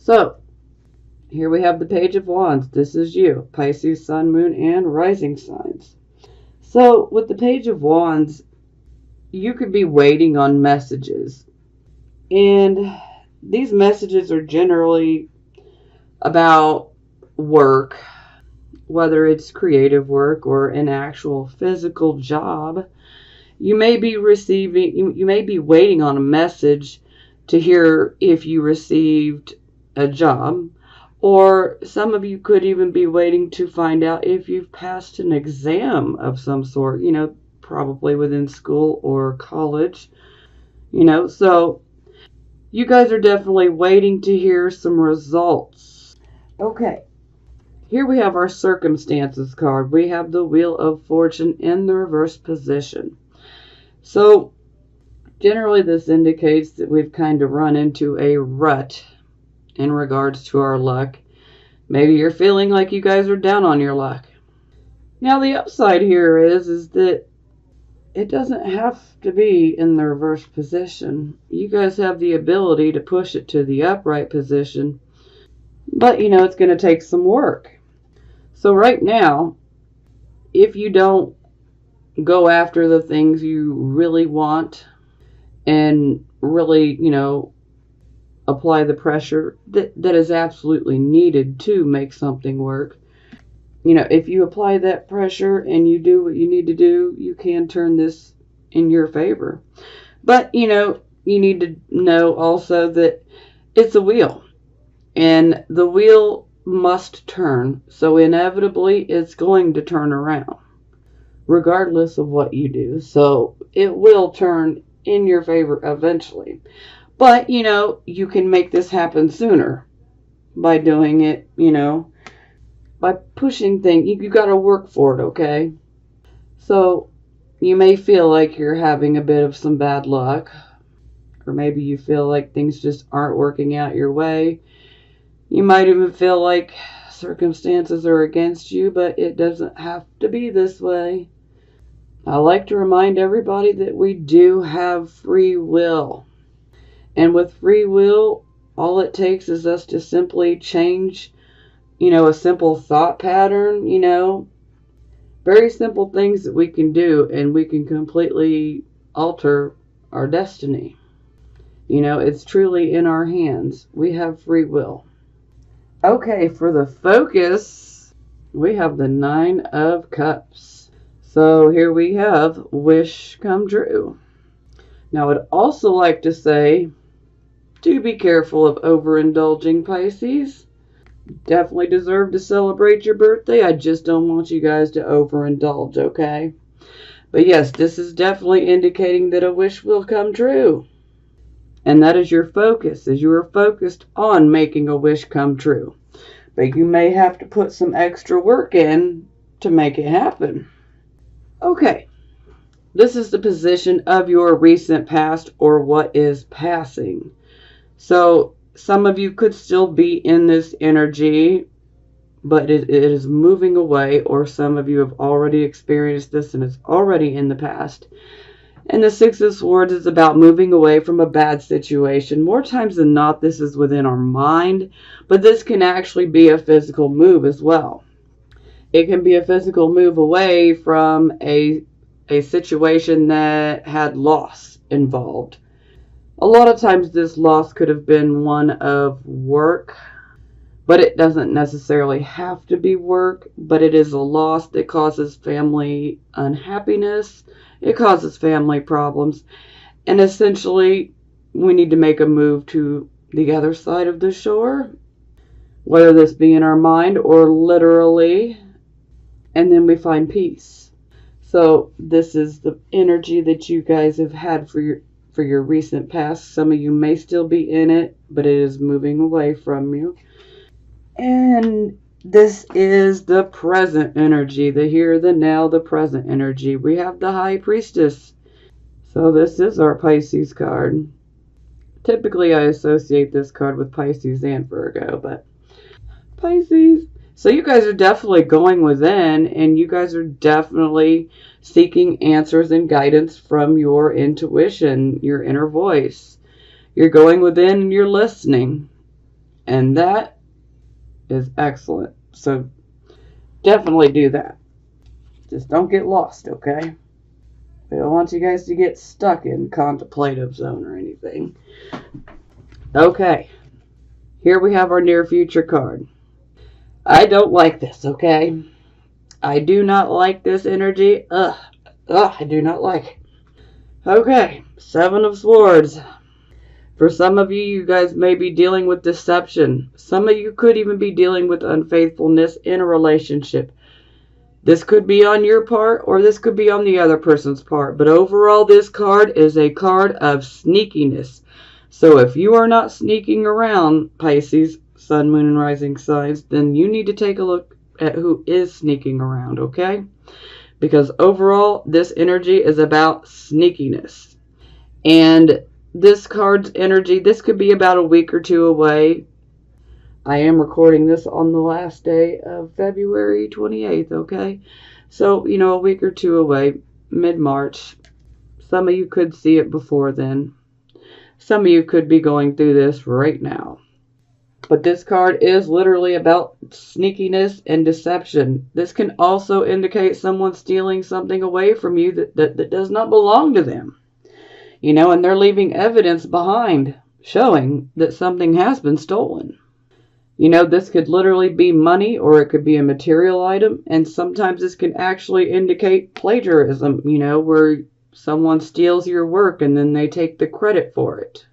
So, here we have the Page of Wands. This is you, Pisces, Sun, Moon, and Rising signs. So, with the Page of Wands, you could be waiting on messages. And these messages are generally about work, whether it's creative work or an actual physical job. You may be waiting on a message to hear if you received a job, or some of you could even be waiting to find out if you've passed an exam of some sort, probably within school or college, so you guys are definitely waiting to hear some results. Okay. Here we have our circumstances card. We have the Wheel of Fortune in the reverse position. So, generally this indicates that we've kind of run into a rut in regards to our luck. Maybe you're feeling like you guys are down on your luck. Now, the upside here is that it doesn't have to be in the reverse position. You guys have the ability to push it to the upright position. But, it's going to take some work. So right now, if you don't go after the things you really want and really, apply the pressure that is absolutely needed to make something work, if you apply that pressure and you do what you need to do, you can turn this in your favor. But, you need to know also that it's a wheel. And the wheel must turn, so inevitably it's going to turn around, regardless of what you do. So it will turn in your favor eventually. But, you can make this happen sooner by doing it, by pushing things. You got to work for it, okay? So you may feel like you're having a bit of some bad luck, or maybe you feel like things just aren't working out your way. You might even feel like circumstances are against you, but it doesn't have to be this way. I like to remind everybody that we do have free will. And with free will, all it takes is us to simply change, a simple thought pattern, very simple things that we can do, and we can completely alter our destiny. It's truly in our hands. We have free will. Okay, for the focus, we have the 9 of Cups. So here we have wish come true. Now, I'd also like to say, do be careful of overindulging, Pisces. Definitely deserve to celebrate your birthday. I just don't want you guys to overindulge, okay? But yes, this is definitely indicating that a wish will come true. And that is your focus, as you are focused on making a wish come true. But you may have to put some extra work in to make it happen. Okay, this is the position of your recent past or what is passing. So some of you could still be in this energy, but it is moving away, or some of you have already experienced this and it's already in the past. And the 6 of Swords is about moving away from a bad situation. More times than not, this is within our mind, but this can actually be a physical move as well. It can be a physical move away from a situation that had loss involved. A lot of times this loss could have been one of work, but it doesn't necessarily have to be work, but it is a loss that causes family unhappiness. It causes family problems. And essentially, we need to make a move to the other side of the shore, whether this be in our mind or literally, and then we find peace. So this is the energy that you guys have had for your recent past. Some of you may still be in it, but it is moving away from you. And this is the present energy, the here, the now, the present energy. We have the High Priestess. So this is our Pisces card. Typically, I associate this card with Pisces and Virgo, but Pisces. So you guys are definitely going within, and you guys are definitely seeking answers and guidance from your intuition, your inner voice. You're going within and you're listening. And that is excellent. So definitely do that. Just don't get lost, okay? We don't want you guys to get stuck in contemplative zone or anything. Okay. Here we have our near future card. I don't like this, okay? I do not like this energy. I do not like it. Okay, Seven of Swords. For some of you, you guys may be dealing with deception. Some of you could even be dealing with unfaithfulness in a relationship. This could be on your part or this could be on the other person's part. But overall, this card is a card of sneakiness. So if you are not sneaking around, Pisces, Sun, Moon, and Rising signs, then you need to take a look at who is sneaking around, okay? Because overall, this energy is about sneakiness. And this card's energy, this could be about a week or two away. I am recording this on the last day of February 28th, okay? So, a week or two away, mid-March. Some of you could see it before then. Some of you could be going through this right now. But this card is literally about sneakiness and deception. This can also indicate someone stealing something away from you that does not belong to them. And they're leaving evidence behind showing that something has been stolen. This could literally be money or it could be a material item. And sometimes this can actually indicate plagiarism, where someone steals your work and then they take the credit for it.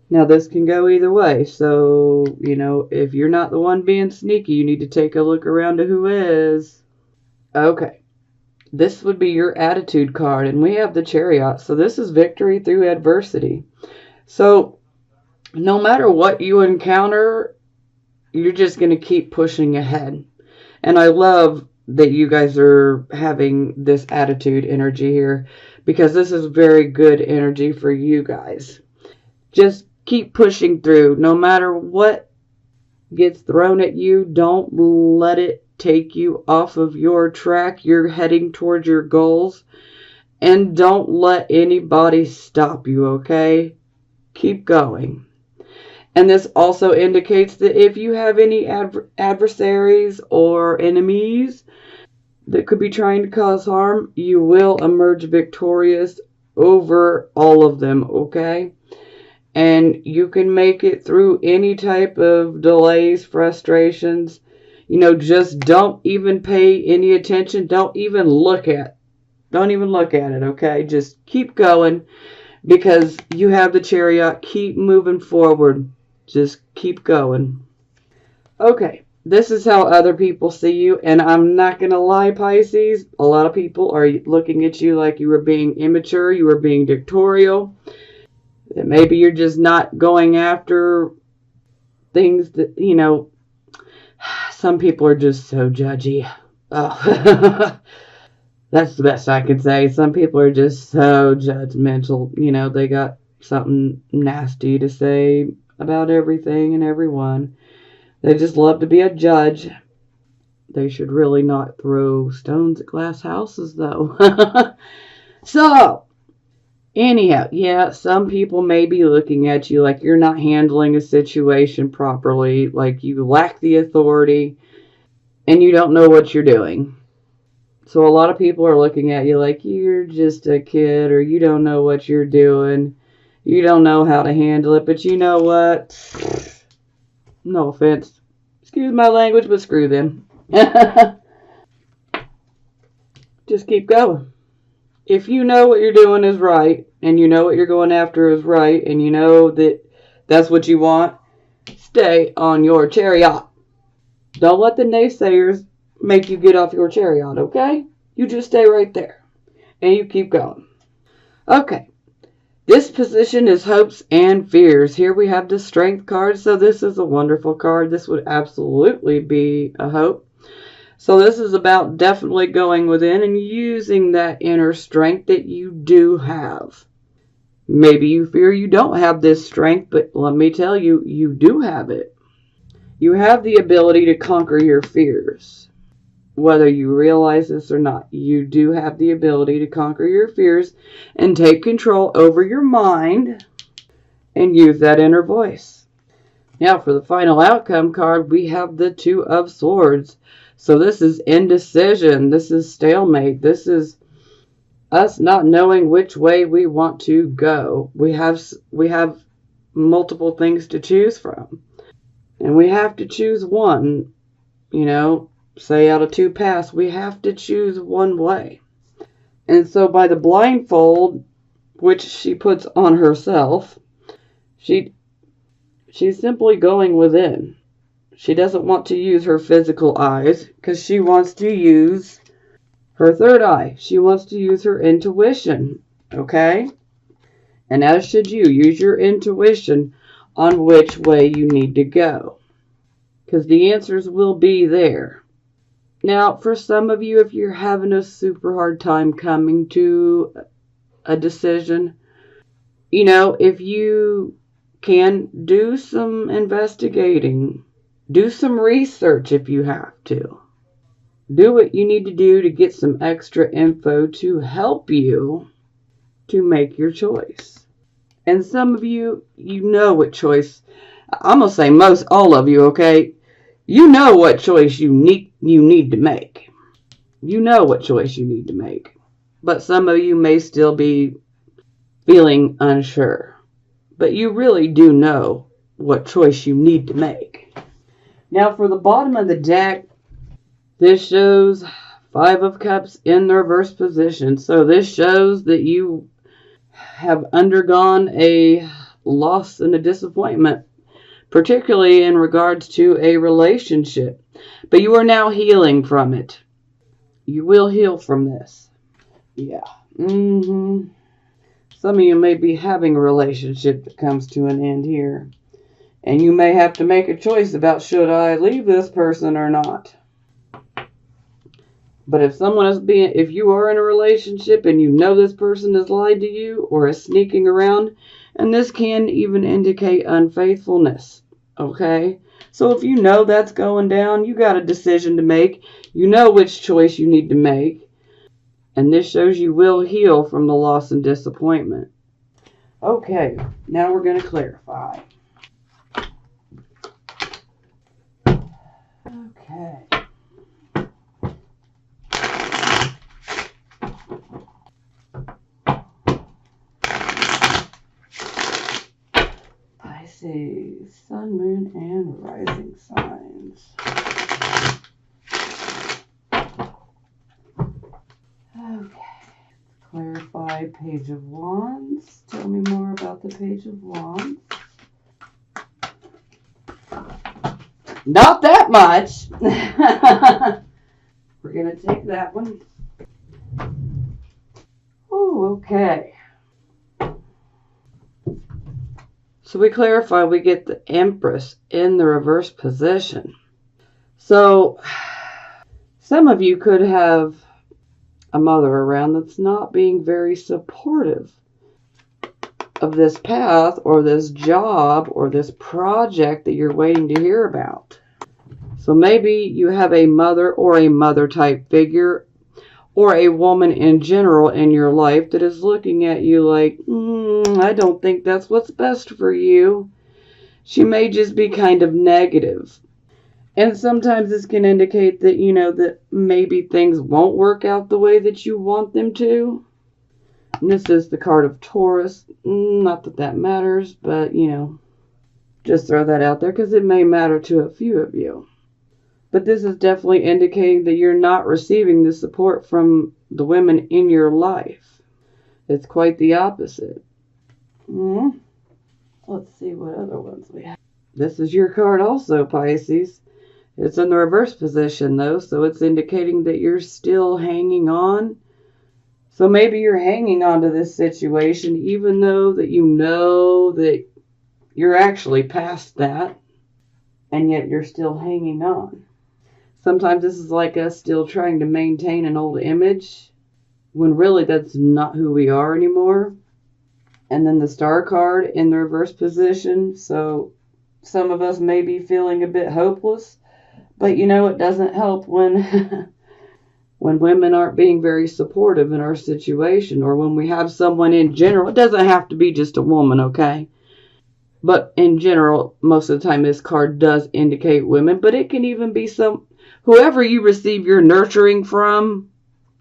Now, this can go either way. So, if you're not the one being sneaky, you need to take a look around to who is. Okay. This would be your attitude card. And we have the Chariot. So, this is victory through adversity. So, no matter what you encounter, you're just going to keep pushing ahead. And I love that you guys are having this attitude energy here, because this is very good energy for you guys. Just keep pushing through. No matter what gets thrown at you, don't let it take you off of your track. You're heading towards your goals. And don't let anybody stop you, okay? Keep going. And this also indicates that if you have any adversaries or enemies that could be trying to cause harm, you will emerge victorious over all of them, okay? And you can make it through any type of delays, frustrations. Just don't even pay any attention. Don't even look at it, okay? Just keep going, because you have the Chariot. Keep moving forward. Just keep going. Okay, this is how other people see you. And I'm not going to lie, Pisces. A lot of people are looking at you like you were being immature. You were being dictatorial. That maybe you're just not going after things that, some people are just so judgy. Oh, that's the best I can say. Some people are just so judgmental. They got something nasty to say about everything and everyone. They just love to be a judge. They should really not throw stones at glass houses, though. So, anyhow, yeah, some people may be looking at you like you're not handling a situation properly, like you lack the authority, and you don't know what you're doing. So a lot of people are looking at you like you're just a kid, or you don't know what you're doing. You don't know how to handle it, but you know what? No offense. Excuse my language, but screw them. Just keep going. If you know what you're doing is right, and you know what you're going after is right, and you know that that's what you want, stay on your Chariot. Don't let the naysayers make you get off your Chariot, okay? You just stay right there, and you keep going. Okay. This position is hopes and fears. Here we have the Strength card, so this is a wonderful card. This would absolutely be a hope. So this is about definitely going within and using that inner strength that you do have. Maybe you fear you don't have this strength, but let me tell you, you do have it. You have the ability to conquer your fears. Whether you realize this or not, you do have the ability to conquer your fears and take control over your mind and use that inner voice. Now for the final outcome card, we have the Two of Swords. So this is indecision. This is stalemate. This is us not knowing which way we want to go. We have multiple things to choose from. And we have to choose one, say out of two paths, we have to choose one way. And so by the blindfold, which she puts on herself, she's simply going within. She doesn't want to use her physical eyes because she wants to use her third eye. She wants to use her intuition, okay? And as should you, use your intuition on which way you need to go, because the answers will be there. Now, for some of you, if you're having a super hard time coming to a decision, if you can do some investigating, do some research if you have to. Do what you need to do to get some extra info to help you to make your choice. And some of you, you know what choice, I'm going to say most all of you, okay? You know what choice you need to make. You know what choice you need to make. But some of you may still be feeling unsure. But you really do know what choice you need to make. Now for the bottom of the deck, this shows Five of Cups in the reverse position. So this shows that you have undergone a loss and a disappointment, particularly in regards to a relationship. But you are now healing from it. You will heal from this. Yeah. Some of you may be having a relationship that comes to an end here. And you may have to make a choice about, should I leave this person or not? But if you are in a relationship and you know this person has lied to you or is sneaking around, and this can even indicate unfaithfulness, okay? So if you know that's going down, you got a decision to make. You know which choice you need to make. And this shows you will heal from the loss and disappointment. Okay, now we're going to clarify. Okay. Pisces, Sun, Moon, and Rising signs. Okay, clarify Page of Wands. Tell me more about the Page of Wands. Not that much. We're going to take that one. Oh, okay. So we clarify, we get the Empress in the reverse position. So some of you could have a mother around that's not being very supportive of this path or this job or this project that you're waiting to hear about. So maybe you have a mother or a mother type figure or a woman in general in your life that is looking at you like, I don't think that's what's best for you. She may just be kind of negative. And sometimes this can indicate that, that maybe things won't work out the way that you want them to. And this is the card of Taurus. Not that that matters, but, just throw that out there because it may matter to a few of you. But this is definitely indicating that you're not receiving the support from the women in your life. It's quite the opposite. Let's see what other ones we have. This is your card also, Pisces. It's in the reverse position, though, so it's indicating that you're still hanging on. So maybe you're hanging on to this situation, even though that you know that you're actually past that, and yet you're still hanging on. Sometimes this is like us still trying to maintain an old image, when really that's not who we are anymore. And then the Star card in the reverse position, so some of us may be feeling a bit hopeless. But it doesn't help when when women aren't being very supportive in our situation, or when we have someone in general. It doesn't have to be just a woman, okay? But in general, most of the time this card does indicate women, but it can even be whoever you receive your nurturing from.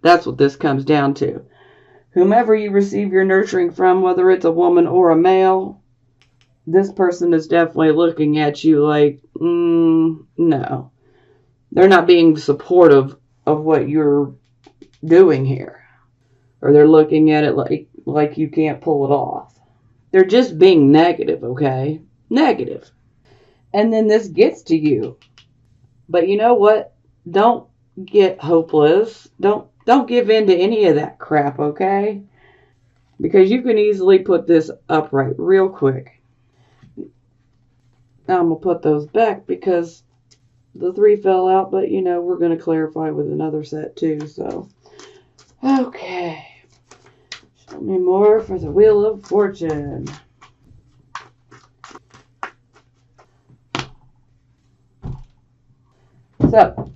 That's what this comes down to. Whomever you receive your nurturing from, whether it's a woman or a male, this person is definitely looking at you like, no. They're not being supportive of what you're doing here. Or they're looking at it like you can't pull it off. They're just being negative, okay? Negative. And then this gets to you. But you know what? Don't get hopeless. Don't give in to any of that crap, okay? Because you can easily put this upright real quick. Now I'm going to put those back because the 3 fell out, but we're going to clarify with another set too, so. Okay. Show me more for the Wheel of Fortune. So,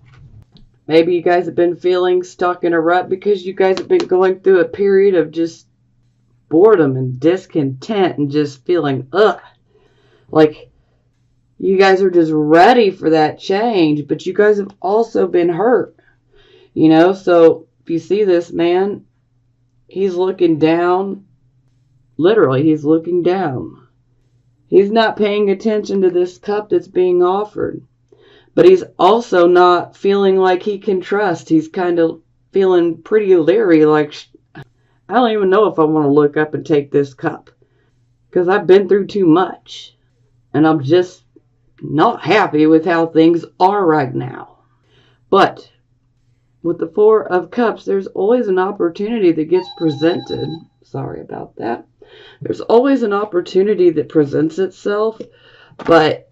maybe you guys have been feeling stuck in a rut because you guys have been going through a period of just boredom and discontent and just feeling, like you guys are just ready for that change, but you guys have also been hurt, so if you see this man, he's looking down, literally, he's looking down. He's not paying attention to this cup that's being offered. But he's also not feeling like he can trust. He's kind of feeling pretty leery, like, I don't even know if I want to look up and take this cup. Because I've been through too much. And I'm just not happy with how things are right now. But with the 4 of Cups, there's always an opportunity that gets presented. Sorry about that. There's always an opportunity that presents itself. But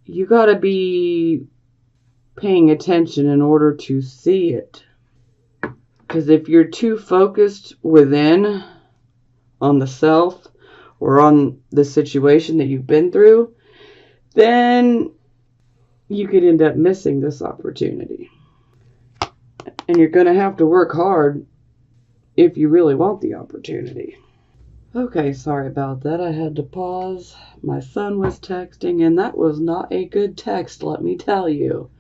you got to be paying attention in order to see it. Because if you're too focused within on the self or on the situation that you've been through, then you could end up missing this opportunity. And you're going to have to work hard if you really want the opportunity. Okay, sorry about that. I had to pause. My son was texting, and that was not a good text, let me tell you.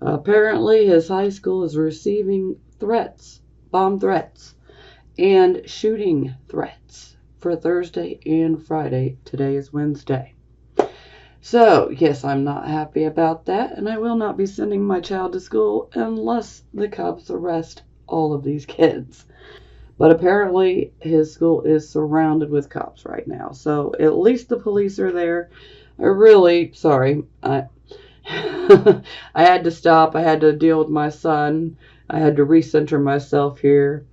Apparently, his high school is receiving threats, bomb threats, and shooting threats for Thursday and Friday. Today is Wednesday. So, yes, I'm not happy about that, and I will not be sending my child to school unless the cops arrest all of these kids. But apparently his school is surrounded with cops right now. So at least the police are there. I had to stop. I had to deal with my son. I had to recenter myself here.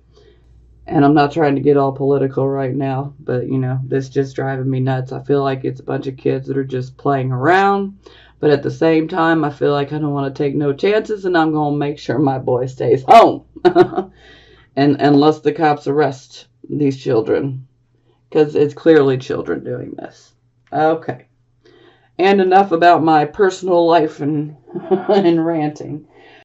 And I'm not trying to get all political right now. But, this just driving me nuts. I feel like it's a bunch of kids that are just playing around. But at the same time, I feel like I don't want to take no chances. And I'm going to make sure my boy stays home. And unless the cops arrest these children. Because it's clearly children doing this. Okay. And enough about my personal life and ranting.